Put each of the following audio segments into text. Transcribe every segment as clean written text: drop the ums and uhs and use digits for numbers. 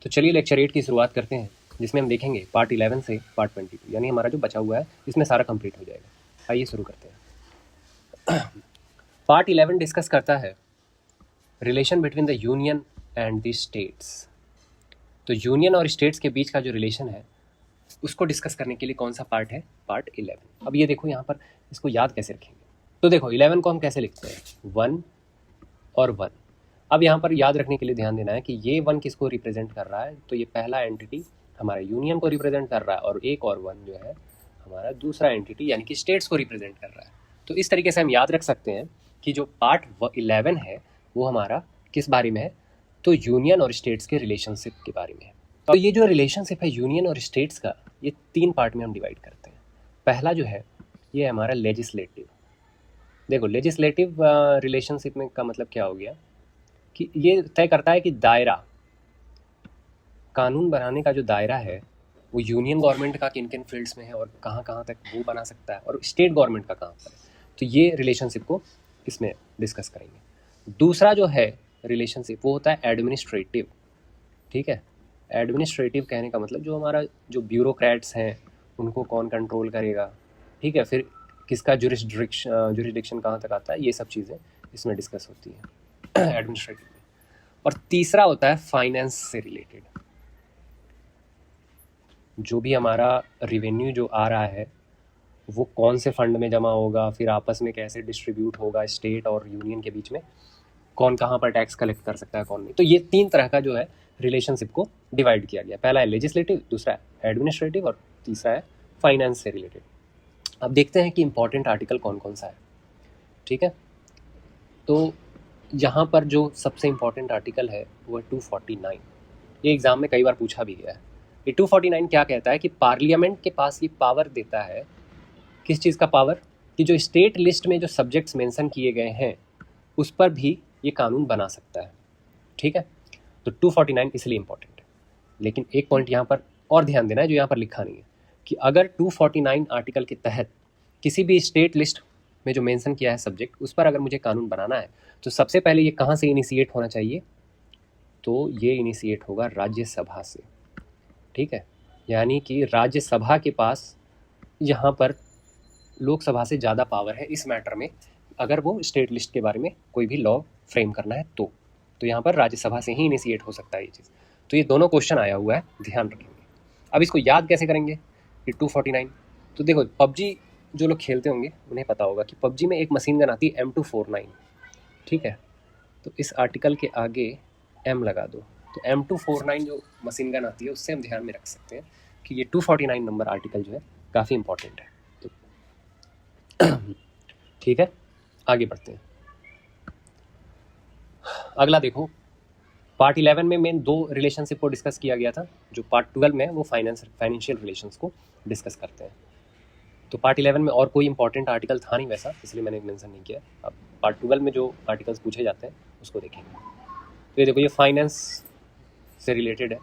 तो चलिए लेक्चर 8 की शुरुआत करते हैं, जिसमें हम देखेंगे पार्ट 11 से पार्ट 22, यानी हमारा जो बचा हुआ है इसमें सारा कंप्लीट हो जाएगा। आइए शुरू करते हैं। पार्ट 11 डिस्कस करता है relation between the union and the states. तो यूनियन और स्टेट्स के बीच का जो रिलेशन है उसको डिस्कस करने के लिए कौन सा पार्ट है? पार्ट 11। अब ये देखो यहाँ पर इसको याद कैसे रखेंगे। तो देखो 11 को हम कैसे लिखते हैं? 1 और 1। अब यहाँ पर याद रखने के लिए ध्यान देना है कि ये 1 किसको रिप्रेजेंट कर रहा है, तो ये पहला एंटिटी हमारा यूनियन को रिप्रेजेंट कर रहा है, और एक और 1 जो है हमारा दूसरा एंटिटी यानी कि स्टेट्स को रिप्रेजेंट कर रहा है। तो इस तरीके से हम याद रख सकते हैं कि जो पार्ट 11 है वो हमारा किस बारे में है? तो यूनियन और स्टेट्स के रिलेशनशिप के बारे में है। तो ये जो रिलेशनशिप है यूनियन और स्टेट्स का, ये 3 पार्ट में हम डिवाइड करते हैं। पहला जो है ये है हमारा लेजिस्लेटिव। देखो लेजिस्लेटिव रिलेशनशिप में का मतलब क्या हो गया कि ये तय करता है कि दायरा, कानून बनाने का जो दायरा है वो यूनियन गवर्नमेंट का किन किन फील्ड्स में है और कहाँ कहाँ तक वो बना सकता है, और स्टेट गवर्नमेंट का कहाँ पर है। तो ये रिलेशनशिप को इसमें डिस्कस करेंगे। दूसरा जो है रिलेशनशिप वो होता है एडमिनिस्ट्रेटिव। ठीक है, एडमिनिस्ट्रेटिव कहने का मतलब जो हमारा जो ब्यूरोक्रेट्स हैं उनको कौन कंट्रोल करेगा। ठीक है, फिर किसका जुरिस्डिक्शन कहाँ तक आता है, ये सब चीज़ें इसमें डिस्कस होती हैं एडमिनिस्ट्रेटिव में। और तीसरा होता है फाइनेंस से रिलेटेड। जो भी हमारा रेवेन्यू जो आ रहा है वो कौन से फंड में जमा होगा, फिर आपस में कैसे डिस्ट्रीब्यूट होगा, स्टेट और यूनियन के बीच में कौन कहाँ पर टैक्स कलेक्ट कर सकता है कौन नहीं। तो ये 3 तरह का जो है रिलेशनशिप को डिवाइड किया गया। पहला है लेजिस्लेटिव, दूसरा है एडमिनिस्ट्रेटिव और तीसरा है फाइनेंस से रिलेटेड। अब देखते हैं कि इंपॉर्टेंट आर्टिकल कौन कौन सा है। ठीक है, तो यहाँ पर जो सबसे इम्पॉर्टेंट आर्टिकल है वो है 249। ये एग्ज़ाम में कई बार पूछा भी गया है। ये 249 क्या कहता है कि पार्लियामेंट के पास ये पावर देता है, किस चीज़ का पावर, कि जो स्टेट लिस्ट में जो सब्जेक्ट्स मेंशन किए गए हैं उस पर भी ये कानून बना सकता है। ठीक है, तो 249 इसलिए इम्पॉर्टेंट है। लेकिन एक पॉइंट यहाँ पर और ध्यान देना है जो यहाँ पर लिखा नहीं है, कि अगर 249 आर्टिकल के तहत किसी भी स्टेट लिस्ट में जो मेंशन किया है सब्जेक्ट उस पर अगर मुझे कानून बनाना है तो सबसे पहले ये कहाँ से इनिशिएट होना चाहिए? तो ये इनिशिएट होगा राज्यसभा से। ठीक है, यानी कि राज्यसभा के पास यहाँ पर लोकसभा से ज़्यादा पावर है इस मैटर में, अगर वो स्टेट लिस्ट के बारे में कोई भी लॉ फ्रेम करना है तो यहाँ पर राज्यसभा से ही इनिशिएट हो सकता है ये चीज़। तो ये दोनों क्वेश्चन आया हुआ है, ध्यान रखेंगे। अब इसको याद कैसे करेंगे ये 249? तो देखो पबजी जो लोग खेलते होंगे उन्हें पता होगा कि पबजी में एक मशीन गन आती है M249। ठीक है, तो इस आर्टिकल के आगे M लगा दो, तो M249 जो मशीन गन आती है उससे हम ध्यान में रख सकते हैं कि ये 249 नंबर आर्टिकल जो है काफ़ी इंपॉर्टेंट है। तो ठीक है, आगे बढ़ते हैं। अगला देखो, पार्ट 11 में मेन 2 रिलेशनशिप को डिस्कस किया गया था। जो पार्ट 12 में है वो फाइनेंशियल रिलेशंस को डिस्कस करते हैं। तो पार्ट 11 में और कोई इंपॉर्टेंट आर्टिकल था नहीं वैसा, इसलिए मैंने मेंशन नहीं किया। अब पार्ट 12 में जो आर्टिकल्स पूछे जाते हैं उसको देखेंगे। तो ये देखो ये फाइनेंस से रिलेटेड है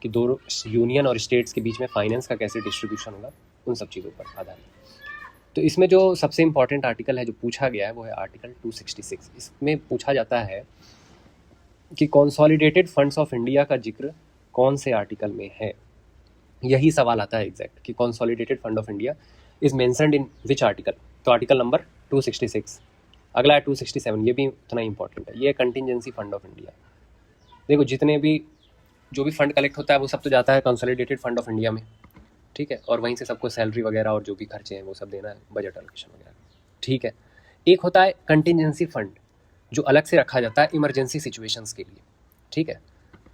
कि दो यूनियन और स्टेट्स के बीच में फाइनेंस का कैसे डिस्ट्रीब्यूशन होगा, उन सब चीज़ों पर आधारित। तो इसमें जो सबसे इम्पॉर्टेंट आर्टिकल है जो पूछा गया है वो है आर्टिकल 266। इसमें पूछा जाता है कि कंसोलिडेटेड फंड्स ऑफ इंडिया का जिक्र कौन से आर्टिकल में है। यही सवाल आता है एग्जैक्ट कि consolidated fund of India is mentioned in which article. तो आर्टिकल नंबर 266। अगला है 267, ये भी उतना ही इंपॉर्टेंट है। ये है कंटिजेंसी फंड ऑफ इंडिया। देखो जितने भी जो भी फंड कलेक्ट होता है वो सब तो जाता है कंसोलिडेटेड फंड ऑफ इंडिया में। ठीक है, और वहीं से सबको सैलरी वगैरह और जो भी खर्चे हैं वो सब देना है, बजट एलोकेशन वगैरह। ठीक है, एक होता है कंटिजेंसी फंड जो अलग से रखा जाता है इमरजेंसी सिचुएशंस के लिए। ठीक है,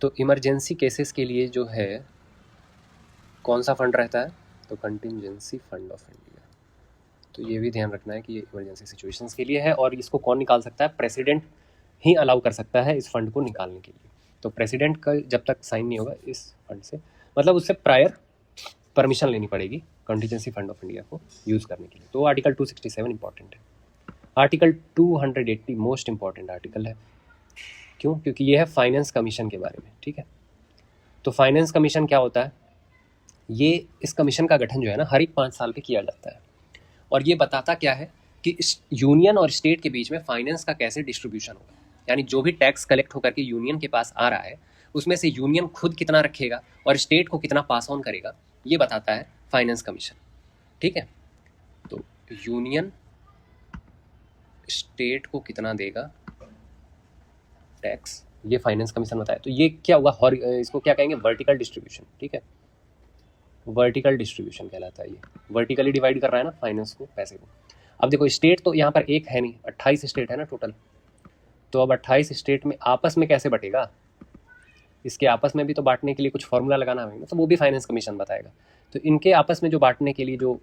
तो इमरजेंसी केसेस के लिए जो है कौन सा फंड रहता है? तो कंटिजेंसी फंड ऑफ इंडिया। तो ये भी ध्यान रखना है कि ये इमरजेंसी सिचुएशंस के लिए है, और इसको कौन निकाल सकता है? प्रेसिडेंट ही अलाउ कर सकता है इस फंड को निकालने के लिए। तो प्रेसिडेंट का जब तक साइन नहीं होगा इस फंड से, मतलब उससे प्रायर परमिशन लेनी पड़ेगी कंटिजेंसी फंड ऑफ इंडिया को यूज़ करने के लिए। तो आर्टिकल 267 इंपॉर्टेंट है। आर्टिकल 280 मोस्ट इंपॉर्टेंट आर्टिकल है। क्यों? क्योंकि ये है फाइनेंस कमीशन के बारे में। ठीक है, तो फाइनेंस कमीशन क्या होता है? ये इस कमीशन का गठन जो है ना हर एक 5 साल पे किया जाता है, और ये बताता क्या है कि यूनियन और स्टेट के बीच में फाइनेंस का कैसे डिस्ट्रीब्यूशन होगा। यानी जो भी टैक्स कलेक्ट होकर के यूनियन के पास आ रहा है उसमें से यूनियन खुद कितना रखेगा और स्टेट को कितना पास ऑन करेगा, ये बताता है फाइनेंस कमीशन। ठीक है, तो यूनियन स्टेट को कितना देगा टैक्स, ये फाइनेंस कमीशन बताया। तो ये क्या हुआ, इसको क्या कहेंगे, वर्टिकल डिस्ट्रीब्यूशन। ठीक है, वर्टिकल डिस्ट्रीब्यूशन कहलाता है। ये वर्टिकली डिवाइड कर रहा है ना फाइनेंस को, पैसे को। अब देखो स्टेट तो यहाँ पर एक है नहीं, 28 स्टेट है ना टोटल। तो अब 28 स्टेट में आपस में कैसे बटेगा, इसके आपस में भी तो बांटने के लिए कुछ फॉर्मूला लगाना होगा, तो वो भी फाइनेंस कमीशन बताएगा। तो इनके आपस में जो बांटने के लिए जो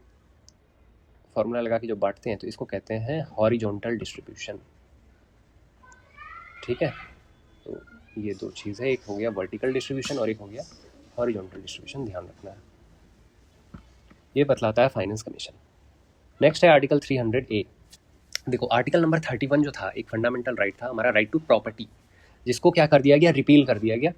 फॉर्मूला लगा के जो बांटते हैं, तो इसको कहते हैं हॉरिजॉन्टल डिस्ट्रीब्यूशन। ठीक है, तो ये दो चीज़ है, एक हो गया वर्टिकल डिस्ट्रीब्यूशन और एक हो गया हॉरिजॉन्टल डिस्ट्रीब्यूशन, ध्यान रखना है। ये बतलाता है फाइनेंस कमीशन। नेक्स्ट है आर्टिकल 300A। देखो आर्टिकल नंबर 31 जो था, एक फंडामेंटल राइट था हमारा, राइट टू प्रॉपर्टी, जिसको क्या कर दिया गया, रिपील कर दिया गया।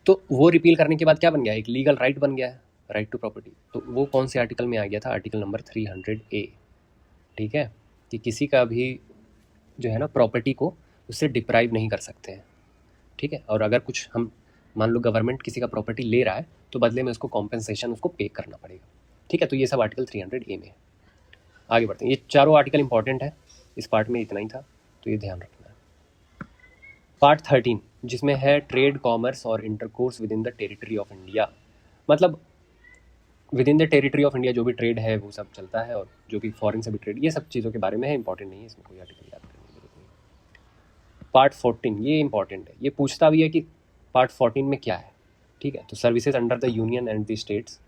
तो वो रिपील करने के बाद क्या बन गया, एक लीगल राइट बन गया है, राइट टू प्रॉपर्टी। तो वो कौन से आर्टिकल में आ गया था, आर्टिकल नंबर 300A। ठीक है, कि किसी का भी जो है ना प्रॉपर्टी को उससे डिप्राइव नहीं कर सकते हैं। ठीक है, और अगर कुछ हम मान लो गवर्नमेंट किसी का प्रॉपर्टी ले रहा है, तो बदले में उसको कॉम्पेंसेशन उसको पे करना पड़ेगा। ठीक है, तो ये सब आर्टिकल 300A में है। आगे बढ़ते हैं, ये चारों आर्टिकल इंपॉर्टेंट है, इस पार्ट में इतना ही था, तो ये ध्यान रखना है। पार्ट 13 जिसमें है ट्रेड, कॉमर्स और intercourse within the territory of India. मतलब within the territory of India जो भी ट्रेड है वो सब चलता है, और जो भी फॉरेन से भी ट्रेड, ये सब चीज़ों के बारे में है, इंपॉर्टेंट नहीं है, इसमें कोई आर्टिकल याद करने की जरूरत नहीं। पार्ट 14 ये इंपॉर्टेंट है, ये पूछता भी है कि पार्ट 14 में क्या है। ठीक है, तो services under the union and the states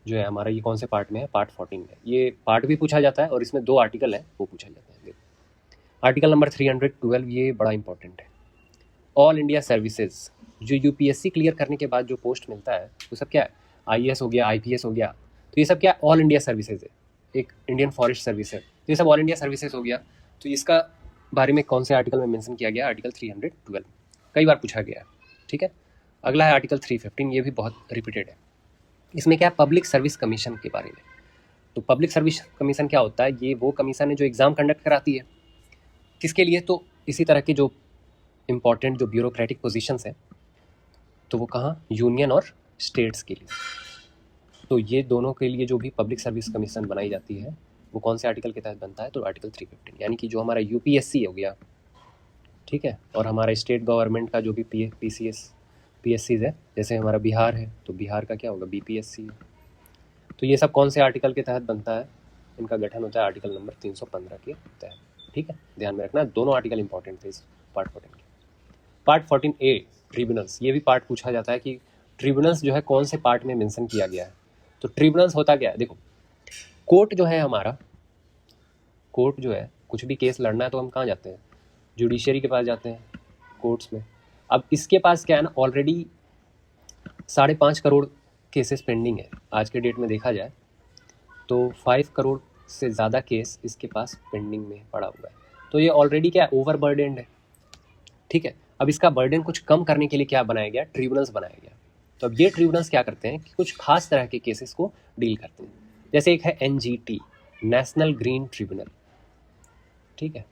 जो है हमारा, ये कौन से पार्ट में है, पार्ट 14 में। ये पार्ट भी पूछा जाता है और इसमें 2 आर्टिकल है वो पूछा जाता है। देखो आर्टिकल नंबर 312, ये बड़ा इंपॉर्टेंट है। ऑल इंडिया सर्विसेज, जो यूपीएससी क्लियर करने के बाद जो पोस्ट मिलता है वो सब क्या है, आईएएस हो गया, आईपीएस हो गया, तो ये सब क्या ऑल इंडिया सर्विसेज है। एक इंडियन फॉरेस्ट सर्विस है, तो ये सब ऑल इंडिया सर्विसेज हो गया। तो इसका बारे में कौन से आर्टिकल में मेंशन किया गया, आर्टिकल 312, कई बार पूछा गया है। ठीक है, अगला है आर्टिकल 315, ये भी बहुत रिपीटेड है। इसमें क्या, पब्लिक सर्विस कमीशन के बारे में। तो पब्लिक सर्विस कमीशन क्या होता है, ये वो कमीशन है जो एग्ज़ाम कंडक्ट कराती है। किसके लिए, तो इसी तरह के जो इम्पॉर्टेंट जो ब्यूरोक्रेटिक पोजीशंस हैं, तो वो कहाँ, यूनियन और स्टेट्स के लिए। तो ये दोनों के लिए जो भी पब्लिक सर्विस कमीशन बनाई जाती है, वो कौन से आर्टिकल के तहत बनता है, तो आर्टिकल 315, यानी कि जो हमारा यूपीएससी हो गया। ठीक है, और हमारा स्टेट गवर्नमेंट का जो भी पीएससीज है, जैसे हमारा बिहार है तो बिहार का क्या होगा, बीपीएससी है। तो ये सब कौन से आर्टिकल के तहत बनता है, इनका गठन होता है आर्टिकल नंबर 315 के तहत। ठीक है, ध्यान में रखना, दोनों आर्टिकल इंपॉर्टेंट थे इस पार्ट 14 के। पार्ट 14A ट्रिब्यूनल्स, ये भी पार्ट पूछा जाता है कि ट्रिब्यूनल्स जो है कौन से पार्ट में मेंशन किया गया है। तो ट्रिब्यूनल्स होता क्या है, देखो कोर्ट जो है हमारा, कोर्ट जो है कुछ भी केस लड़ना है तो हम कहाँ जाते हैं, जुडिशरी के पास जाते हैं, कोर्ट्स में। अब इसके पास क्या है ना, ऑलरेडी 5.5 करोड़ केसेस पेंडिंग है आज के डेट में देखा जाए तो 5 करोड़ से ज़्यादा केस इसके पास पेंडिंग में पड़ा हुआ है। तो ये ऑलरेडी क्या ओवर बर्डेंड है। ठीक है, अब इसका बर्डन कुछ कम करने के लिए क्या बनाया गया, ट्रिब्यूनल्स बनाया गया। तो अब ये ट्रिब्यूनल्स क्या करते हैं कि कुछ खास तरह के केसेस को डील करते हैं। जैसे एक है NGT, नेशनल ग्रीन ट्रिब्यूनल। ठीक है,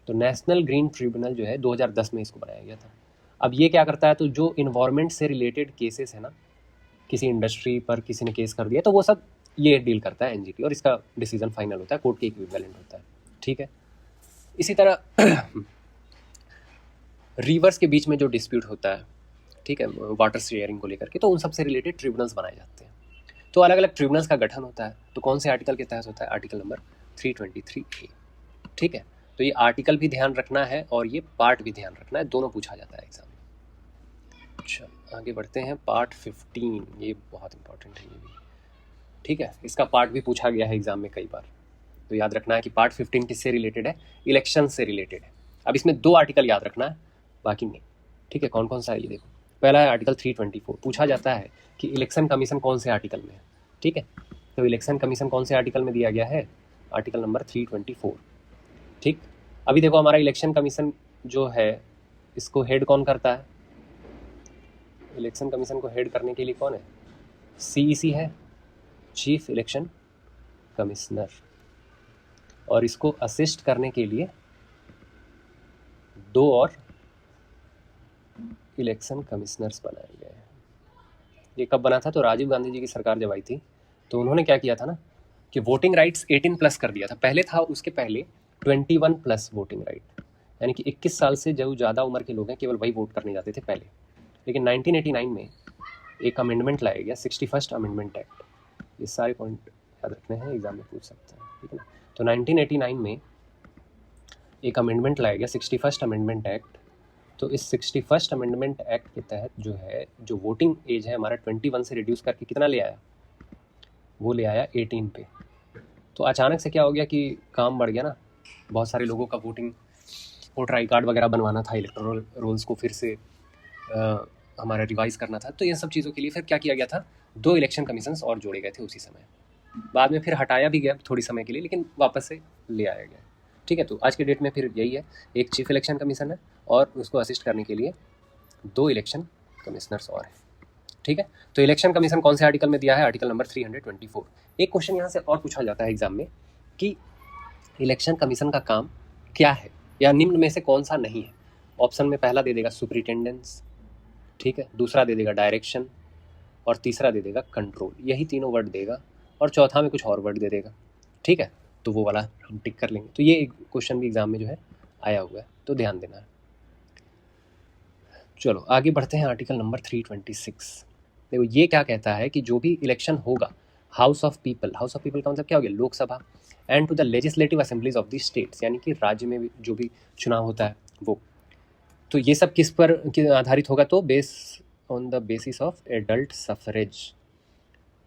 तो नेशनल ग्रीन ट्रिब्यूनल जो है 2010 में इसको बनाया गया था। अब ये क्या करता है, तो जो इन्वायरमेंट से रिलेटेड केसेस है ना, किसी इंडस्ट्री पर किसी ने केस कर दिया, तो वो सब ये डील करता है NGT, और इसका डिसीजन फाइनल होता है, कोर्ट के इक्विवेलेंट होता है। ठीक है, इसी तरह रिवर्स के बीच में जो डिस्प्यूट होता है, ठीक है, वाटर शेयरिंग को लेकर के, तो उन सब से रिलेटेड ट्रिब्यूनल्स बनाए जाते हैं। तो अलग अलग ट्रिब्यूनल्स का गठन होता है, तो कौन से आर्टिकल के तहत होता है, आर्टिकल नंबर 323A। ठीक है, तो ये आर्टिकल भी ध्यान रखना है और ये पार्ट भी ध्यान रखना है, दोनों पूछा जाता है एग्जाम में। अच्छा आगे बढ़ते हैं, पार्ट 15, ये बहुत इंपॉर्टेंट है ये भी। ठीक है, इसका पार्ट भी पूछा गया है एग्जाम में कई बार, तो याद रखना है कि पार्ट 15 किससे रिलेटेड है, इलेक्शन से रिलेटेड है। अब इसमें 2 आर्टिकल याद रखना है, बाकी नहीं। ठीक है, कौन कौन सा है ये देखो। पहला है आर्टिकल 324, पूछा जाता है कि इलेक्शन कमीशन कौन से आर्टिकल में है। ठीक है, तो इलेक्शन कमीशन कौन से आर्टिकल में दिया गया है, आर्टिकल नंबर 324। ठीक, अभी देखो हमारा इलेक्शन कमीशन जो है इसको हेड कौन करता है, इलेक्शन कमीशन को हेड करने के लिए कौन है, CEC है, चीफ इलेक्शन कमिश्नर, और इसको असिस्ट करने के लिए 2 और इलेक्शन कमिश्नर्स बनाए गए हैं। ये कब बना था? तो राजीव गांधी जी की सरकार जब आई थी तो उन्होंने क्या किया था ना कि वोटिंग राइट्स 18+ कर दिया था। पहले था, उसके पहले 21+ वोटिंग राइट, यानी कि 21 साल से जो ज़्यादा उम्र के लोग हैं केवल वही वोट करने जाते थे पहले। लेकिन 1989 में एक अमेंडमेंट लाया गया, 61st अमेंडमेंट एक्ट। ये सारे पॉइंट याद रखने हैं, एग्जाम में पूछ सकते हैं, ठीक है ना। तो 1989 में एक अमेंडमेंट लाया गया, 61st अमेंडमेंट एक्ट। तो इस 61st अमेंडमेंट एक्ट के तहत जो है, जो वोटिंग एज है हमारा 21 से रिड्यूस करके कितना ले आया? वो ले आया 18 पे। तो अचानक से क्या हो गया कि काम बढ़ गया ना, बहुत सारे लोगों का वोटर आई कार्ड वगैरह बनवाना था, इलेक्टोरल रोल्स को फिर से हमारा रिवाइज करना था। तो इन सब चीज़ों के लिए फिर क्या किया गया था, 2 इलेक्शन कमीशंस और जोड़े गए थे उसी समय। बाद में फिर हटाया भी गया थोड़ी समय के लिए, लेकिन वापस से ले आया गया, ठीक है। तो आज के डेट में फिर यही है, एक चीफ इलेक्शन कमीशन है और उसको असिस्ट करने के लिए 2 इलेक्शन कमिश्नर्स और हैं, ठीक है। तो इलेक्शन कमीशन कौन से आर्टिकल में दिया है? Article number 324। एक क्वेश्चन यहाँ से और पूछा जाता है एग्जाम में कि इलेक्शन कमीशन का काम क्या है या निम्न में से कौन सा नहीं है। ऑप्शन में पहला दे देगा सुपरिटेंडेंस, ठीक है, दूसरा दे देगा डायरेक्शन और तीसरा दे देगा कंट्रोल। यही तीनों वर्ड देगा और चौथा में कुछ और वर्ड दे देगा, ठीक है। तो वो वाला हम टिक कर लेंगे। तो ये एक क्वेश्चन भी एग्जाम में जो है आया हुआ है, तो ध्यान देना है। चलो आगे बढ़ते हैं, आर्टिकल नंबर 326। देखो ये क्या कहता है कि जो भी इलेक्शन होगा हाउस ऑफ पीपल का मतलब क्या हो गया? Lok Sabha, and to the legislative assemblies of the states, यानी कि राज्य में भी जो भी चुनाव होता है वो। तो ये सब किस पर आधारित होगा? तो on the basis of adult suffrage.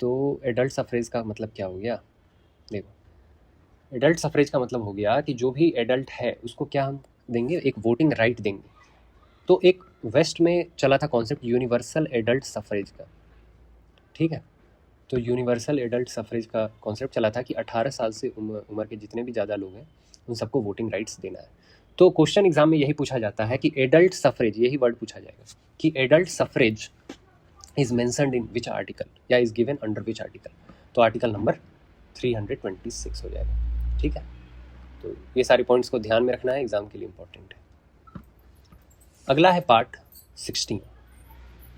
तो एडल्ट सफरेज का मतलब क्या हो गया? देखो एडल्ट सफरेज का मतलब हो गया कि जो भी एडल्ट है उसको क्या हम देंगे? एक वोटिंग राइट देंगे। तो एक वेस्ट में चला था कॉन्सेप्ट यूनिवर्सल एडल्ट सफरेज का, ठीक है। तो यूनिवर्सल एडल्ट सफरेज का कॉन्सेप्ट चला था कि 18 साल से उम्र के जितने भी ज़्यादा लोग हैं उन सबको वोटिंग राइट्स देना है। तो क्वेश्चन एग्जाम में यही पूछा जाता है कि एडल्ट सफरेज, यही वर्ड पूछा जाएगा कि adult suffrage is mentioned in which article या is given under which article. तो आर्टिकल नंबर 326 हो जाएगा, ठीक है। तो ये सारे पॉइंट्स को ध्यान में रखना है, एग्जाम के लिए इंपॉर्टेंट है। अगला है पार्ट 16।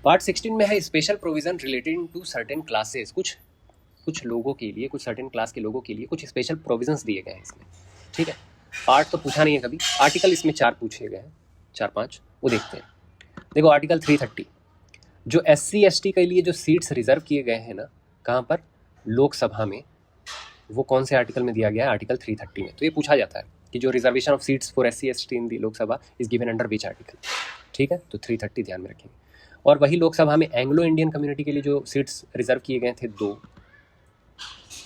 पार्ट 16 में है special provision related to certain classes. कुछ लोगों के लिए, कुछ सर्टेन क्लास के लोगों के लिए कुछ स्पेशल प्रोविजंस दिए गए हैं इसमें, ठीक है। पार्ट तो पूछा नहीं है कभी, आर्टिकल इसमें 4 पूछे गए हैं, 4-5, वो देखते हैं। देखो आर्टिकल 330, जो SC ST के लिए जो सीट्स रिजर्व किए गए हैं ना, कहाँ पर? लोकसभा में, वो कौन से आर्टिकल में दिया गया है? आर्टिकल 330 में। तो ये पूछा जाता है कि जो reservation of seats for SC ST in the Lok Sabha is given under which article, ठीक है। तो 330 ध्यान में रखेंगे। और वही लोकसभा में एंग्लो इंडियन कम्युनिटी के लिए जो सीट्स रिजर्व किए गए थे 2,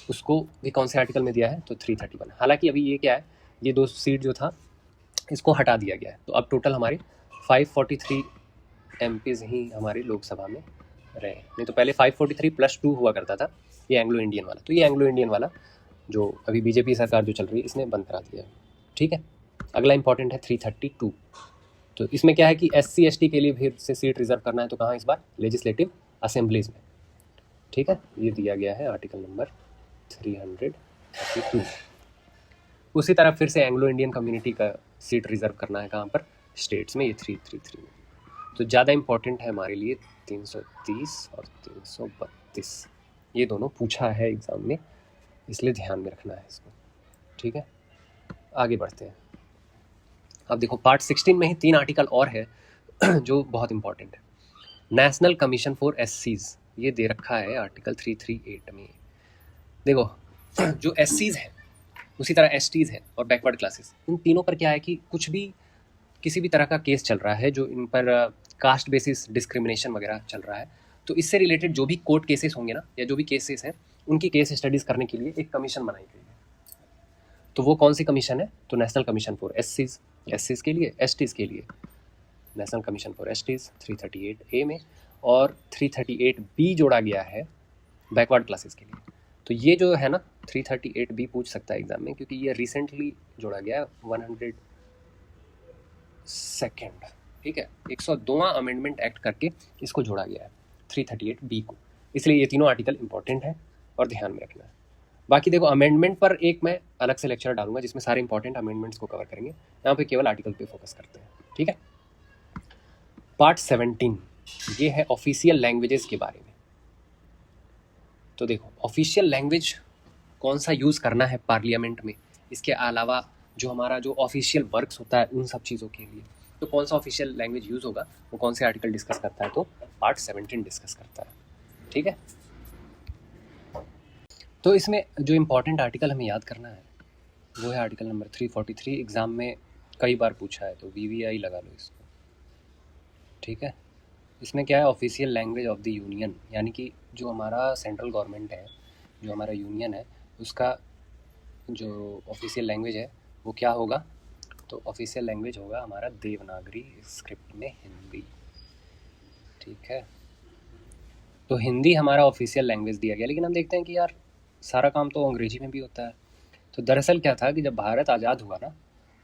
उसको भी कौन से आर्टिकल में दिया है? तो 331। हालांकि अभी ये क्या है, ये 2 सीट जो था इसको हटा दिया गया है। तो अब टोटल हमारे 543 MPs ही हमारे लोकसभा में रहे, नहीं तो पहले 543 + 2 हुआ करता था, ये एंग्लो इंडियन वाला। तो ये एंग्लो इंडियन वाला जो अभी बीजेपी सरकार जो चल रही है इसने बंद करा दिया है, ठीक है। अगला इंपॉर्टेंट है 332। तो इसमें क्या है कि SC ST के लिए फिर से सीट रिजर्व करना है, तो कहाँ इस बार? लेजिस्लेटिव असेंबलीज में, ठीक है। ये दिया गया है आर्टिकल नंबर 332। उसी तरह फिर से एंग्लो इंडियन कम्युनिटी का सीट रिजर्व करना है कहाँ पर? स्टेट्स में, ये 333 में। तो ज़्यादा इंपॉर्टेंट है हमारे लिए 330 और 332, ये दोनों पूछा है एग्जाम में, इसलिए ध्यान में रखना है इसको, ठीक है। आगे बढ़ते हैं। अब देखो पार्ट 16 में ही 3 आर्टिकल और है जो बहुत इंपॉर्टेंट है। नेशनल कमीशन फॉर SCs, ये दे रखा है आर्टिकल 338 में। देखो जो SCs हैं उसी तरह STs हैं और बैकवर्ड क्लासेस, इन तीनों पर क्या है कि कुछ भी किसी भी तरह का केस चल रहा है जो इन पर कास्ट बेसिस डिस्क्रिमिनेशन वगैरह चल रहा है, तो इससे रिलेटेड जो भी कोर्ट केसेस होंगे ना, या जो भी केसेस हैं उनकी केस स्टडीज़ करने के लिए एक कमीशन बनाई गई है। तो वो कौन सी कमीशन है? तो नेशनल कमीशन फॉर SCs के लिए, STs के लिए national commission for STs 338A में, और 338B जोड़ा गया है बैकवर्ड क्लासेस के लिए। तो ये जो है ना 338B पूछ सकता है एग्जाम में, क्योंकि ये रिसेंटली जोड़ा गया है 102, ठीक है, 102वां अमेंडमेंट एक्ट करके इसको जोड़ा गया है 338B को, इसलिए ये तीनों आर्टिकल इंपॉर्टेंट है और ध्यान में रखना है। बाकी देखो अमेंडमेंट पर एक मैं अलग से लेक्चर डालूंगा जिसमें सारे इंपॉर्टेंट अमेंडमेंट्स को कवर करेंगे, यहाँ पे केवल आर्टिकल पे फोकस करते हैं, ठीक है। पार्ट 17 ये है ऑफिशियल लैंग्वेजेस के बारे में। तो देखो ऑफिशियल लैंग्वेज कौन सा यूज़ करना है पार्लियामेंट में, इसके अलावा जो हमारा जो ऑफिशियल वर्क्स होता है उन सब चीज़ों के लिए, तो कौन सा ऑफिशियल लैंग्वेज यूज़ होगा, वो कौन से आर्टिकल डिस्कस करता है, तो पार्ट 17 डिस्कस करता है। ठीक है, तो इसमें जो इम्पोर्टेंट आर्टिकल हमें याद करना है वो है आर्टिकल नंबर 343। एग्ज़ाम में कई बार पूछा है, तो VVI लगा लो इसको। ठीक है, इसमें क्या है, official language of the union, यानी कि जो हमारा सेंट्रल गवर्नमेंट है, जो हमारा यूनियन है, उसका जो ऑफिशियल लैंग्वेज है वो क्या होगा, तो ऑफिशियल लैंग्वेज होगा हमारा देवनागरी स्क्रिप्ट में हिंदी। ठीक है, तो हिंदी हमारा ऑफिशियल लैंग्वेज दिया गया, लेकिन हम देखते हैं कि यार सारा काम तो अंग्रेजी में भी होता है। तो दरअसल क्या था कि जब भारत आज़ाद हुआ ना,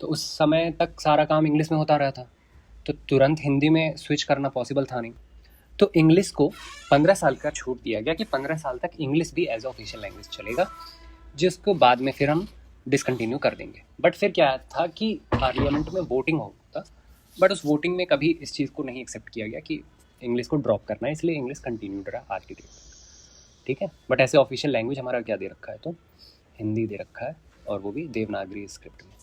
तो उस समय तक सारा काम इंग्लिश में होता रहा था, तो तुरंत हिंदी में स्विच करना पॉसिबल था नहीं। तो इंग्लिश को 15 साल का छूट दिया गया कि 15 साल तक इंग्लिश भी एज ऑफिशियल लैंग्वेज चलेगा, जिसको बाद में फिर हम डिसकंटिन्यू कर देंगे। बट फिर क्या था कि पार्लियामेंट में वोटिंग होता, बट उस वोटिंग में कभी इस चीज़ को नहीं एक्सेप्ट किया गया कि इंग्लिश को ड्रॉप करना है, इसलिए इंग्लिश कंटिन्यूड रहा आज की डेट तक। ठीक है, बट ऐसे ऑफिशियल लैंग्वेज हमारा क्या दे रखा है, तो हिंदी दे रखा है, और वो भी देवनागरी स्क्रिप्ट में।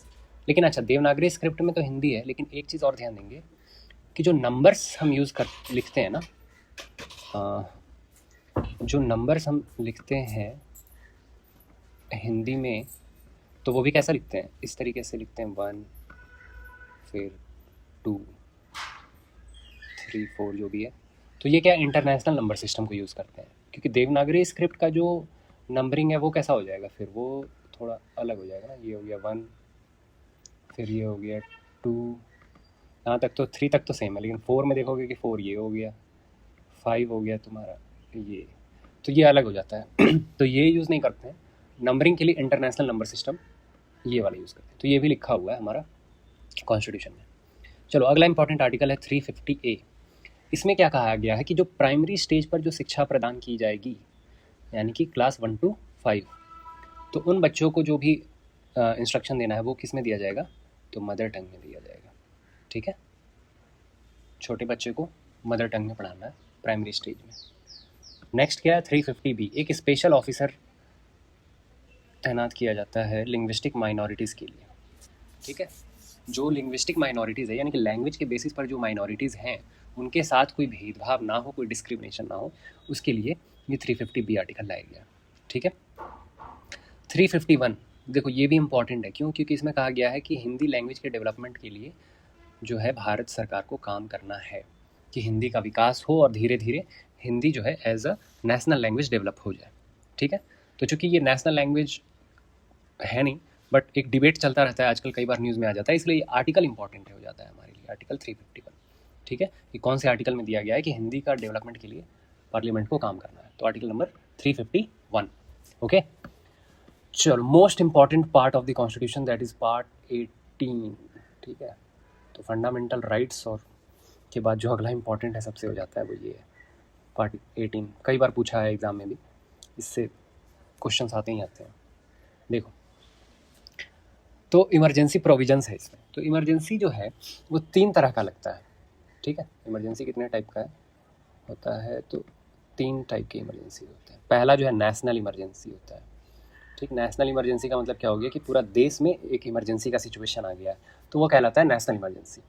लेकिन अच्छा, देवनागरी स्क्रिप्ट में तो हिंदी है, लेकिन एक चीज़ और ध्यान देंगे कि जो नंबर्स हम लिखते हैं ना, जो नंबर्स हम लिखते हैं हिंदी में, तो वो भी कैसा लिखते हैं, इस तरीके से लिखते हैं, 1 फिर 2 3 4 जो भी है। तो ये क्या इंटरनेशनल नंबर सिस्टम को यूज़ करते हैं, क्योंकि देवनागरी स्क्रिप्ट का जो नंबरिंग है वो कैसा हो जाएगा, फिर वो थोड़ा अलग हो जाएगा ना। ये हो गया 1, फिर ये हो गया 2, यहाँ तक तो 3 तक तो सेम है, लेकिन 4 में देखोगे कि 4 ये हो गया, 5 हो गया तुम्हारा ये, तो ये अलग हो जाता है। तो ये यूज़ नहीं करते हैं नंबरिंग के लिए, इंटरनेशनल नंबर सिस्टम ये वाला यूज़ करते हैं। तो ये भी लिखा हुआ है हमारा कॉन्स्टिट्यूशन में। चलो अगला इंपॉर्टेंट आर्टिकल है 350A। इसमें क्या कहा गया है कि जो प्राइमरी स्टेज पर जो शिक्षा प्रदान की जाएगी, यानी कि क्लास 1 to 5, तो उन बच्चों को जो भी इंस्ट्रक्शन देना है वो किस में दिया जाएगा, तो मदर टंग में दिया जाएगा। ठीक है, छोटे बच्चे को मदर टंग में पढ़ाना है प्राइमरी स्टेज में। नेक्स्ट क्या है 350B, एक स्पेशल ऑफिसर तैनात किया जाता है लिंग्विस्टिक माइनॉरिटीज़ के लिए। ठीक है, जो लिंग्विस्टिक माइनॉरिटीज़ है, यानी कि लैंग्वेज के बेसिस पर जो माइनॉरिटीज़ हैं उनके साथ कोई भेदभाव ना हो, कोई डिस्क्रिमिनेशन ना हो, उसके लिए ये 350B आर्टिकल लाया गया। ठीक है, 351 देखो ये भी इम्पॉर्टेंट है, क्यों, क्योंकि इसमें कहा गया है कि हिंदी लैंग्वेज के डेवलपमेंट के लिए जो है भारत सरकार को काम करना है कि हिंदी का विकास हो और धीरे धीरे हिंदी जो है as a national language develop हो जाए। ठीक है, तो चूँकि ये नेशनल लैंग्वेज है नहीं, बट एक डिबेट चलता रहता है आजकल, कई बार न्यूज़ में आ जाता है, इसलिए ये आर्टिकल इंपॉर्टेंट हो जाता है हमारे लिए, आर्टिकल 351। ठीक है, कि कौन से आर्टिकल में दिया गया है कि हिंदी का डेवलपमेंट के लिए पार्लियामेंट को काम करना है, तो आर्टिकल नंबर 351। ओके, चलो most important part of the constitution, that is part 18। ठीक है, तो फंडामेंटल राइट्स और के बाद जो अगला इंपॉर्टेंट है सबसे हो जाता है वो ये है पार्ट 18। कई बार पूछा है एग्ज़ाम में भी, इससे क्वेश्चंस आते ही आते हैं। देखो, तो इमरजेंसी प्रोविजंस है इसमें। तो इमरजेंसी जो है वो 3 तरह का लगता है। ठीक है, इमरजेंसी कितने टाइप का होता है, तो 3 टाइप के इमरजेंसी होते हैं। पहला जो है नेशनल इमरजेंसी होता है। ठीक, नेशनल इमरजेंसी का मतलब क्या हो गया कि पूरा देश में एक इमरजेंसी का सिचुएशन आ गया है, तो वो कहलाता है नेशनल इमरजेंसी।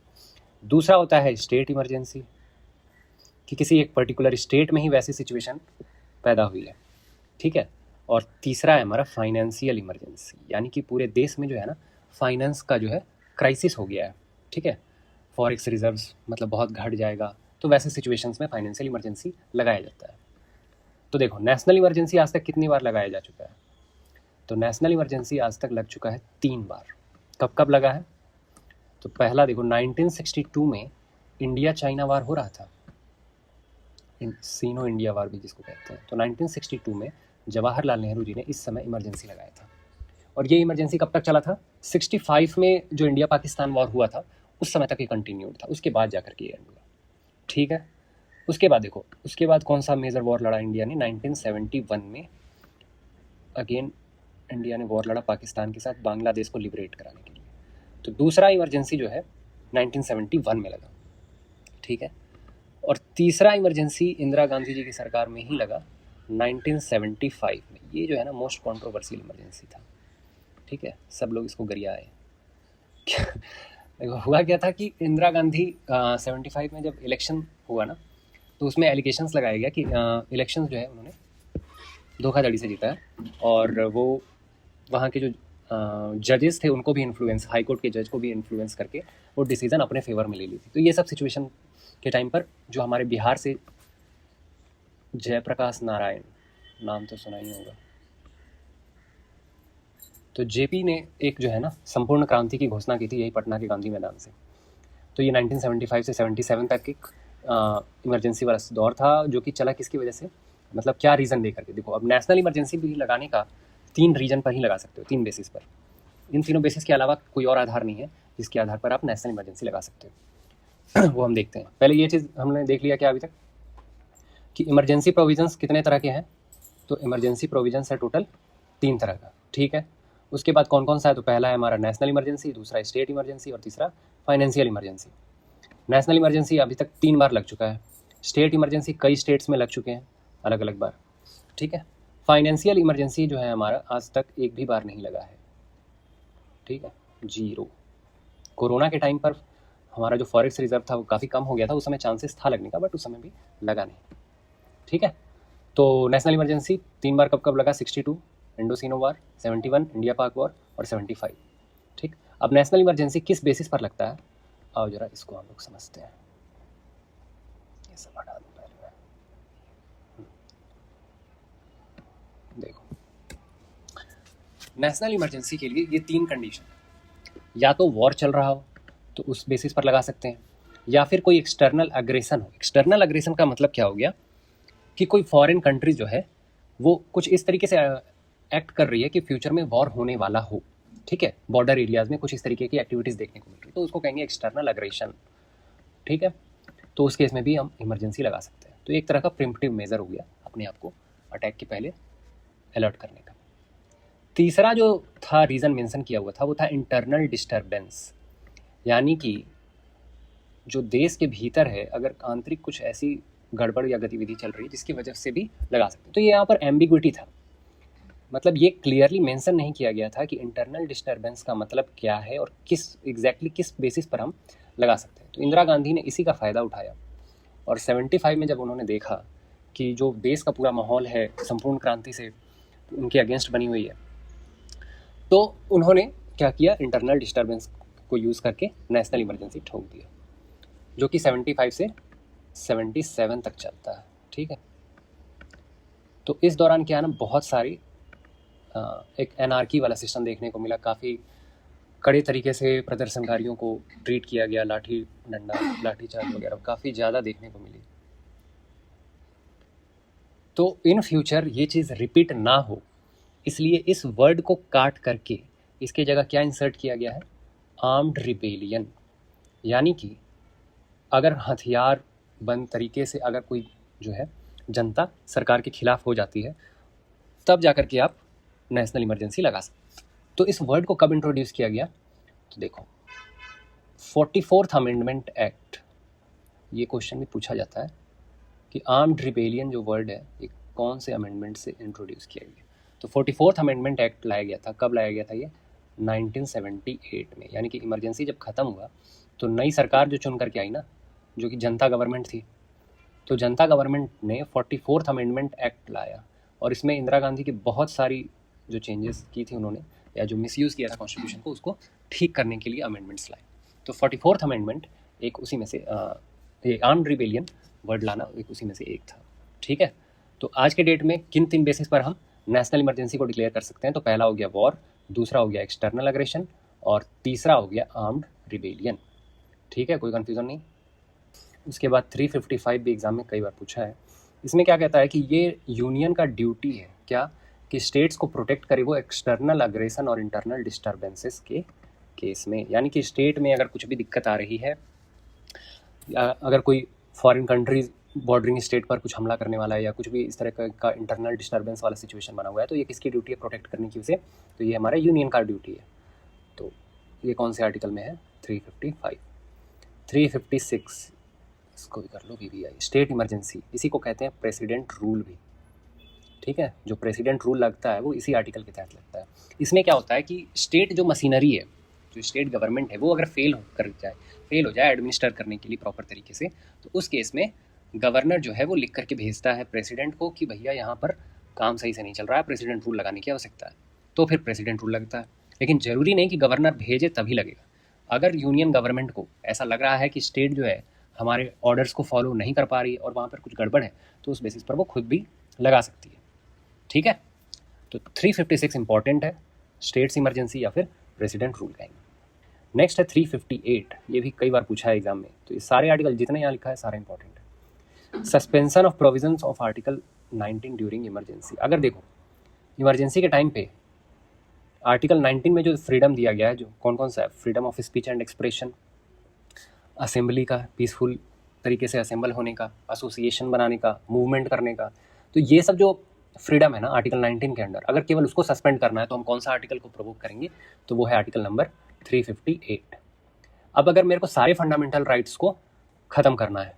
दूसरा होता है स्टेट इमरजेंसी, कि किसी एक पर्टिकुलर स्टेट में ही वैसी सिचुएशन पैदा हुई है। ठीक है, और तीसरा है हमारा फाइनेंशियल इमरजेंसी, यानी कि पूरे देश में जो है ना फाइनेंस का जो है क्राइसिस हो गया है। ठीक है, फॉरेक्स रिजर्व्स मतलब बहुत घट जाएगा, तो वैसे सिचुएशंस में फाइनेंशियल इमरजेंसी लगाया जाता है। तो देखो नेशनल इमरजेंसी आज तक कितनी बार लगाया जा चुका है, तो नेशनल इमरजेंसी आज तक लग चुका है 3 बार। कब कब लगा है, तो पहला देखो 1962 में इंडिया चाइना वार हो रहा था, सीनो इंडिया वार भी जिसको कहते हैं। तो 1962 में जवाहरलाल नेहरू जी ने इस समय इमरजेंसी लगाया था, और ये इमरजेंसी कब तक चला था, 65 में जो इंडिया पाकिस्तान वॉर हुआ था उस समय तक ये कंटिन्यूड था, उसके बाद जाकर के एंड हुआ। ठीक है, उसके बाद देखो, उसके बाद कौन सा मेजर वॉर लड़ा इंडिया ने, 1971 में अगेन इंडिया ने वॉर लड़ा पाकिस्तान के साथ बांग्लादेश को लिबरेट कराने के लिए। तो दूसरा इमरजेंसी जो है 1971 में लगा। ठीक है, और तीसरा इमरजेंसी इंदिरा गांधी जी की सरकार में ही लगा 1975 में। ये जो है ना मोस्ट कंट्रोवर्शियल इमरजेंसी था, ठीक है, सब लोग इसको गरियाए। देखो हुआ क्या था कि इंदिरा गांधी 75 में जब इलेक्शन हुआ ना, तो उसमें एलिगेशंस लगाया गया कि इलेक्शन जो है उन्होंने धोखाधड़ी से जीता है, और वो वहाँ के जो जजेस थे उनको भी इन्फ्लुएंस, हाई कोर्ट के जज को भी इन्फ्लुएंस करके वो डिसीजन अपने फेवर में ले ली थी। तो ये सब सिचुएशन के टाइम पर जो हमारे बिहार से जयप्रकाश नारायण, नाम तो सुना ही होगा, तो जेपी ने एक जो है ना संपूर्ण क्रांति की घोषणा की थी यही पटना के गांधी मैदान से। तो ये 1975 से 77 तक एक इमरजेंसी वाला दौर था, जो कि चला किसकी वजह से, मतलब क्या रीज़न लेकर के। देखो अब नेशनल इमरजेंसी भी लगाने का 3 रीजन पर ही लगा सकते हो, 3 बेसिस पर। इन तीनों बेसिस के अलावा कोई और आधार नहीं है जिसके आधार पर आप नेशनल इमरजेंसी लगा सकते हो। वो हम देखते हैं। पहले ये चीज़ हमने देख लिया क्या अभी तक कि इमरजेंसी प्रोविजंस कितने तरह के हैं। तो इमरजेंसी प्रोविजंस है टोटल 3 तरह का, ठीक है। उसके बाद कौन कौन सा है, तो पहला है हमारा नेशनल इमरजेंसी, दूसरा स्टेट इमरजेंसी और तीसरा फाइनेंशियल इमरजेंसी। नेशनल इमरजेंसी अभी तक 3 बार लग चुका है, स्टेट इमरजेंसी कई स्टेट्स में लग चुके हैं अलग अलग बार, ठीक है। फाइनेंशियल इमरजेंसी जो है हमारा आज तक एक भी बार नहीं लगा है, ठीक है, 0। कोरोना के टाइम पर हमारा जो फॉरेक्स रिजर्व था वो काफ़ी कम हो गया था, उस समय चांसेस था लगने का, बट उस समय भी लगा नहीं, ठीक है। तो नेशनल इमरजेंसी 3 बार कब कब लगा, 62 इंडोसिनो वार, 71 इंडिया पाक वॉर और 75, ठीक। अब नेशनल इमरजेंसी किस बेसिस पर लगता है, आओ जरा इसको हम लोग समझते हैं। ये सब हटा दूं पहले मैं। देखो नेशनल इमरजेंसी के लिए ये 3 कंडीशन, या तो वॉर चल रहा हो तो उस बेसिस पर लगा सकते हैं, या फिर कोई एक्सटर्नल अग्रेशन हो। एक्सटर्नल अग्रेशन का मतलब क्या हो गया कि कोई फॉरेन कंट्री जो है वो कुछ इस तरीके से एक्ट कर रही है कि फ्यूचर में वॉर होने वाला हो, ठीक है, बॉर्डर एरियाज में कुछ इस तरीके की एक्टिविटीज़ देखने को मिल रही है, तो उसको कहेंगे एक्सटर्नल अग्रेशन, ठीक है। तो उस केस में भी हम इमरजेंसी लगा सकते हैं। तो एक तरह का प्रिम्पटिव मेजर हो गया अपने आप को अटैक के पहले अलर्ट करने का। तीसरा जो था रीज़न मेंशन किया हुआ था वो था इंटरनल डिस्टर्बेंस, यानी कि जो देश के भीतर है अगर आंतरिक कुछ ऐसी गड़बड़ या गतिविधि चल रही है जिसकी वजह से भी लगा सकते हैं। तो ये यहाँ पर एम्बिग्विटी था, मतलब ये क्लियरली मेंशन नहीं किया गया था कि इंटरनल डिस्टर्बेंस का मतलब क्या है और किस एग्जैक्टली किस बेसिस पर हम लगा सकते हैं। तो इंदिरा गांधी ने इसी का फ़ायदा उठाया, और 75 में जब उन्होंने देखा कि जो देश का पूरा माहौल है संपूर्ण क्रांति से उनके अगेंस्ट बनी हुई है, तो उन्होंने क्या किया, इंटरनल डिस्टर्बेंस को यूज़ करके नेशनल इमरजेंसी ठोक दिया, जो कि 75 से 77 तक चलता है, ठीक है। तो इस दौरान क्या है ना, बहुत सारी एक एनआरकी वाला सिस्टम देखने को मिला, काफ़ी कड़े तरीके से प्रदर्शनकारियों को ट्रीट किया गया, लाठी डंडा लाठीचार्ज वगैरह काफ़ी ज़्यादा देखने को मिली। तो इन फ्यूचर ये चीज़ रिपीट ना हो इसलिए इस वर्ड को काट करके इसके जगह क्या इंसर्ट किया गया है, आर्म्ड रिबेलियन। यानी कि अगर हथियार बंद तरीके से अगर कोई जो है जनता सरकार के खिलाफ हो जाती है तब जाकर के आप नेशनल इमरजेंसी लगा सकते। तो इस वर्ड को कब इंट्रोड्यूस किया गया, तो देखो 44th अमेंडमेंट एक्ट, ये क्वेश्चन भी पूछा जाता है कि आर्म्ड रिबेलियन जो वर्ड है ये कौन से अमेंडमेंट से इंट्रोड्यूस किया गया। तो 44th अमेंडमेंट एक्ट लाया गया था, कब लाया गया था ये, 1978 में। यानी कि इमरजेंसी जब ख़त्म हुआ तो नई सरकार जो चुन करके आई ना, जो कि जनता गवर्नमेंट थी, तो जनता गवर्नमेंट ने 44th अमेंडमेंट एक्ट लाया, और इसमें इंदिरा गांधी की बहुत सारी जो चेंजेस की थी उन्होंने, या जो मिसयूज़ किया था कॉन्स्टिट्यूशन को, उसको ठीक करने के लिए अमेंडमेंट्स लाए। तो 44th अमेंडमेंट एक उसी में से ये आर्म्ड रिबेलियन वर्ड लाना एक उसी में से एक था, ठीक है। तो आज के डेट में किन 3 बेसिस पर हम नेशनल इमरजेंसी को डिक्लेयर कर सकते हैं, तो पहला हो गया वॉर, दूसरा हो गया एक्सटर्नल अग्रेशन, और तीसरा हो गया आर्म्ड रिबेलियन, ठीक है, कोई कन्फ्यूज़न नहीं। उसके बाद 355 भी एग्ज़ाम में कई बार पूछा है। इसमें क्या कहता है कि ये यूनियन का ड्यूटी है क्या, कि स्टेट्स को प्रोटेक्ट करे वो एक्सटर्नल अग्रेशन और इंटरनल डिस्टर्बेंसेस के केस में। यानी कि स्टेट में अगर कुछ भी दिक्कत आ रही है, या अगर कोई फॉरेन कंट्रीज बॉर्डरिंग स्टेट पर कुछ हमला करने वाला है, या कुछ भी इस तरह का इंटरनल डिस्टर्बेंस वाला सिचुएशन बना हुआ है, तो ये किसकी ड्यूटी है, प्रोटेक्ट करने की उसे, तो ये हमारा यूनियन का ड्यूटी है। तो ये कौन से आर्टिकल में है, 355। 356 इसको भी कर लो VVI। स्टेट इमरजेंसी, इसी को कहते हैं प्रेसिडेंट रूल भी, ठीक है। जो प्रेसिडेंट रूल लगता है वो इसी आर्टिकल के तहत लगता है। इसमें क्या होता है कि स्टेट जो मशीनरी है, जो स्टेट गवर्नमेंट है, वो अगर फेल हो जाए एडमिनिस्टर करने के लिए प्रॉपर तरीके से, तो उस केस में गवर्नर जो है वो लिख करके भेजता है प्रेसिडेंट को कि भैया यहाँ पर काम सही से नहीं चल रहा है, प्रेसिडेंट रूल लगाने की आवश्यकता है, तो फिर प्रेसिडेंट रूल लगता है। लेकिन ज़रूरी नहीं कि गवर्नर भेजे तभी लगेगा। अगर यूनियन गवर्नमेंट को ऐसा लग रहा है कि स्टेट जो है हमारे ऑर्डर्स को फॉलो नहीं कर पा रही और वहाँ पर कुछ गड़बड़ है, तो उस बेसिस पर वो खुद भी लगा सकती है, ठीक है। तो 356 इंपॉर्टेंट है, स्टेट्स इमरजेंसी या फिर प्रेसिडेंट रूल कहेंगे। नेक्स्ट है 358, ये भी कई बार पूछा है एग्जाम में, तो ये सारे आर्टिकल जितने यहाँ लिखा है सारा इंपॉर्टेंट है। Suspension of provisions of article 19 during emergency. अगर देखो इमरजेंसी के टाइम पे आर्टिकल 19 में जो फ्रीडम दिया गया है, जो कौन कौन सा है, freedom of speech and expression, assembly का, पीसफुल तरीके से असेंबल होने का, एसोसिएशन बनाने का, मूवमेंट करने का, तो ये सब जो फ्रीडम है ना आर्टिकल 19 के अंडर, अगर केवल उसको सस्पेंड करना है तो हम कौन सा आर्टिकल को प्रोवोक करेंगे, तो वो है आर्टिकल नंबर 358। अब अगर मेरे को सारे फंडामेंटल राइट्स को ख़त्म करना है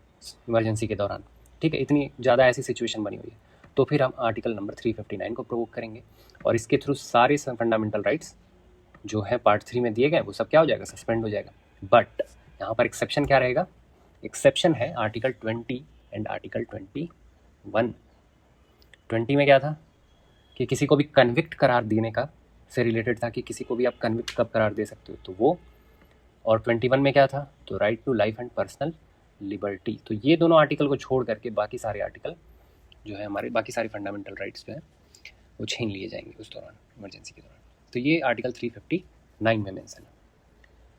इमरजेंसी के दौरान, ठीक है, इतनी ज़्यादा ऐसी सिचुएशन बनी हुई है, तो फिर हम आर्टिकल नंबर 359 को प्रोवोक करेंगे और इसके थ्रू सारे फंडामेंटल राइट्स जो है पार्ट 3 में दिए गए वो सब क्या हो जाएगा, सस्पेंड हो जाएगा। बट यहाँ पर एक्सेप्शन क्या रहेगा, एक्सेप्शन है आर्टिकल 20 एंड आर्टिकल 21। 20 में क्या था कि किसी को भी कन्विक्ट करार देने का से रिलेटेड था कि किसी को भी आप कन्विक्ट कब करार दे सकते हो, तो वो। और 21 में क्या था, तो right to life and personal liberty. तो ये दोनों आर्टिकल को छोड़ करके बाकी सारे आर्टिकल जो है हमारे, बाकी सारे फंडामेंटल राइट्स जो है वो छीन लिए जाएंगे उस दौरान, इमरजेंसी के दौरान। तो ये आर्टिकल 359 में मेंशन है।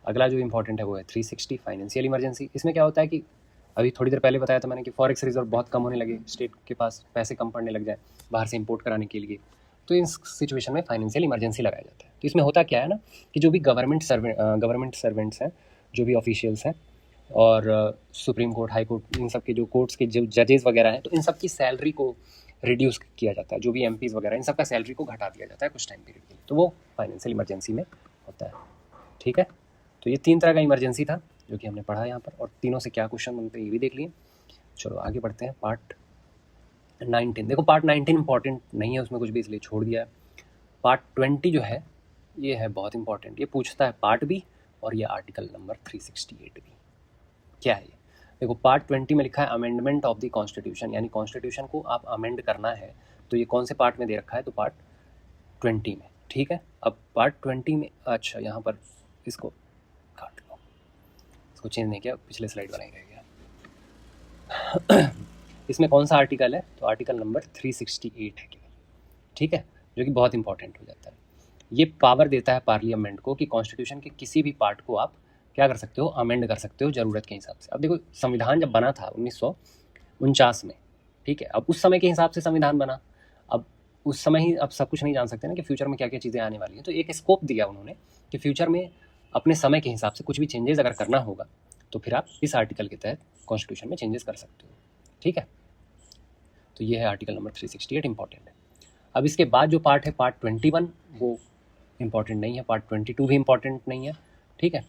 अगला जो इंपॉर्टेंट है वो है 360 फाइनेंशियल इमरजेंसी। इसमें क्या होता है कि अभी थोड़ी देर पहले बताया था मैंने कि फॉरेक्स रिजर्व बहुत कम होने लगे, स्टेट के पास पैसे कम पड़ने लग जाए बाहर से इंपोर्ट कराने के लिए, तो इस सिचुएशन में फाइनेंशियल इमरजेंसी लगाया जाता है। तो इसमें होता क्या है ना कि जो भी गवर्नमेंट सर्वेंट्स हैं, जो भी ऑफिशियल्स हैं और सुप्रीम कोर्ट, हाई कोर्ट, इन सब के जो कोर्ट्स के जो जजेस वगैरह हैं, तो इन सब की सैलरी को रिड्यूस किया जाता है। जो भी एमपीज़ वगैरह इन सब का सैलरी को घटा दिया जाता है कुछ टाइम पीरियड के लिए, तो वो फाइनेंशियल इमरजेंसी में होता है, ठीक है। तो ये 3 तरह का इमरजेंसी था जो कि हमने पढ़ा यहाँ पर, और तीनों से क्या क्वेश्चन बनते हैं ये भी देख लिए। चलो आगे बढ़ते हैं पार्ट 19। देखो पार्ट 19 इंपॉर्टेंट नहीं है उसमें कुछ भी, इसलिए छोड़ दिया है। पार्ट 20 जो है ये है बहुत इंपॉर्टेंट, ये पूछता है पार्ट बी और ये आर्टिकल नंबर 368 भी। क्या है ये, देखो पार्ट 20 में लिखा है अमेंडमेंट ऑफ द कॉन्स्टिट्यूशन, यानी कॉन्स्टिट्यूशन को आप अमेंड करना है, तो ये कौन से पार्ट में दे रखा है, तो पार्ट 20 में, ठीक है। अब पार्ट 20 में, अच्छा यहाँ पर इसको काट लो, इसको चेंज नहीं किया, पिछले स्लाइड वाला ही रह गया। इसमें कौन सा आर्टिकल है, तो आर्टिकल नंबर 368 है केवल, ठीक है, जो कि बहुत इंपॉर्टेंट हो जाता है। ये पावर देता है पार्लियामेंट को कि कॉन्स्टिट्यूशन के किसी भी पार्ट को आप क्या कर सकते हो, अमेंड कर सकते हो ज़रूरत के हिसाब से। अब देखो संविधान जब बना था 1949 में, ठीक है, अब उस समय के हिसाब से संविधान बना, अब उस समय ही अब सब कुछ नहीं जान सकते ना कि फ्यूचर में क्या क्या चीज़ें आने वाली हैं, तो एक स्कोप दिया उन्होंने कि फ्यूचर में अपने समय के हिसाब से कुछ भी चेंजेस अगर करना होगा तो फिर आप इस आर्टिकल के तहत कॉन्स्टिट्यूशन में चेंजेस कर सकते हो, ठीक है। तो ये है आर्टिकल नंबर 368 इंपॉर्टेंट है। अब इसके बाद जो पार्ट है पार्ट 21 वो इंपॉर्टेंट नहीं है, पार्ट 22 भी इंपॉर्टेंट नहीं है, ठीक है।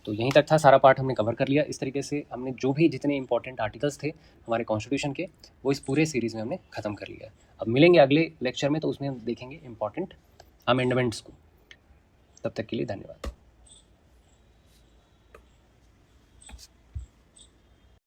तो यहीं तक था, सारा पार्ट हमने कवर कर लिया। इस तरीके से हमने जो भी जितने इंपॉर्टेंट आर्टिकल्स थे हमारे कॉन्स्टिट्यूशन के, वो इस पूरे सीरीज़ में हमने ख़त्म कर लिया। अब मिलेंगे अगले लेक्चर में, तो उसमें हम देखेंगे इंपॉर्टेंट अमेंडमेंट्स को। तब तक के लिए धन्यवाद।